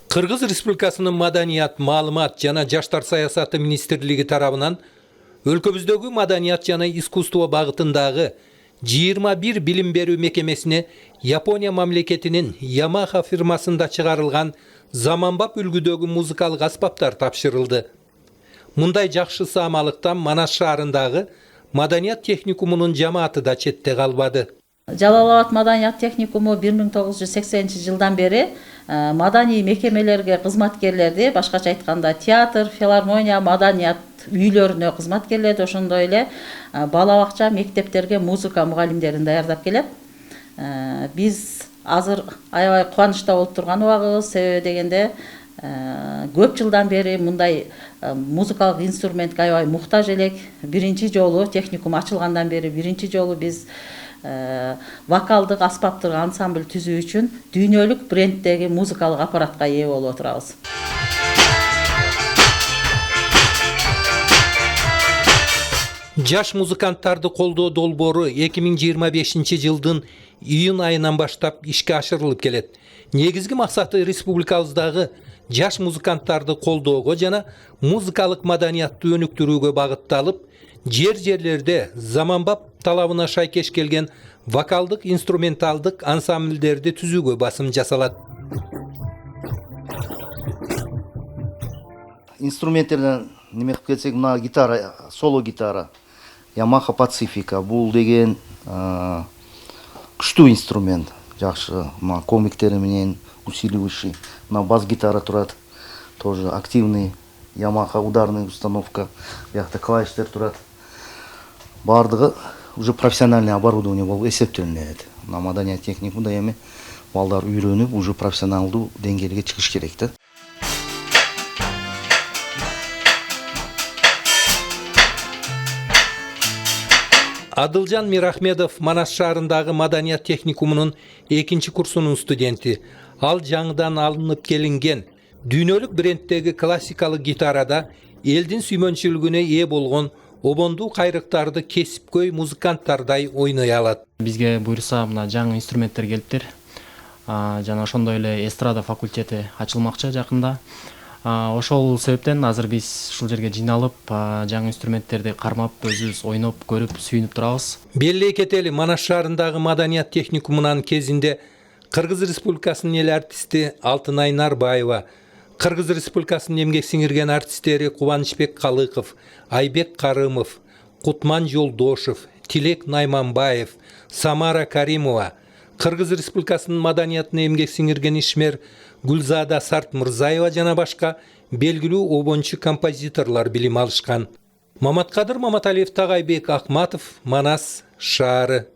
Кыргыз Республикасынын Маданият, маалымат жана жаштар саясаты министрлиги тарабынан өлкөбүздөгү маданият жана искусство багытындагы 21 билим берүү мекемесине Япония мамлекетинин Yamaha фирмасында чыгарылган заманбап үлгүдөгү музыкалык аспаптар тапшырылды. Мындай жакшы саамалыктан Манас шаарындагы Маданият техникумунун жамааты да четте калбады. Жалал-Абад Маданият техникуму 1980-жылдан бери маданий мекемелерге кызматкерлерди, башкача айтканда театр, филармония, маданият үйлөрүнө кызматкерлерди, ошондой эле бала бакча, мектептерге музыка мугалимдерин даярдап келет. Биз азыр аябай кубанычта болуп турган убагыбыз, себеби дегенде көп жылдан бери мындай музыкалык инструментке аябай муктаж элек. Биринчи жолу техникум ачылгандан бери биринчи жолу биз вокалдык аспаптык ансамбль түзүү үчүн дүйнөлүк бренддеги музыкалык аппаратка ээ болуп отурабыз. Жаш музыканттарды колдоо долбоору 2025-жылдын июнь айынан баштап ишке ашырылып келет. Негизги максаты республикабыздагы жаш музыканттарды колдоого жана музыкалык маданиятты өнүктүрүүгө багытталып, жерлерде заманбап талабына шайкеш келген вокалдык, инструменталдык ансамбльдерди түзүүгө басым жасалат. Инструменттерден неме кылып келсек, мына гитара, соло гитара, Yamaha Pacifica, бул деген күчтүү инструмент, жакшы, мына комиктери менен усиливающий. Мына бас гитара турат, тоже активный Yamaha ударный установка, бияқта клавиштер турат. Бардыгы уже профессиональный оборудование болуп эсептелинет. Мына маданият техникумда эми балдар үйрөнүп, уже профессионалдуу деңгээлге чыгыш керек да. Адылжан Мирахмедов Манас шаарындагы Маданият техникумунун 2-курсунун студенти. Ал жаңыдан алынып келинген дүйнөлүк бренддеги классикалык гитарада элдин сүймөнчүлүгүнө ээ болгон обондуу кайрыктарды кесипкөй музыканттардай ойной алат. Бизге буйрса мына жаңы инструменттер келиптир. Жана ошондой эле эстрада факультети ачылмакчы жакында. Ошол себептен азыр биз ушул жерге жыйналып, жаңы инструменттерди кармап, өзүбүз ойноп, көрүп, сүйүнүп турабыз. Белли кетели, Манас шаарындагы Маданият техникумунун кезинде Кыргыз Республикасынын эл артисти Алтынай Нарбаева, Кыргыз Республикасынын эмгек сиңирген артисттери Кубанычбек Калыков, Айбек Карымов, Кутман Жолдошев, Тилек Найманбаев, Самара Каримова, Кыргыз Республикасынын маданиятына эмгек сиңирген ишмер Гүлзада Сартмырзаева жана башка белгилүү обончу композиторлор билим алышкан. Маматкадыр Маматалиев, Тагайбек Акматов, Манас шаары.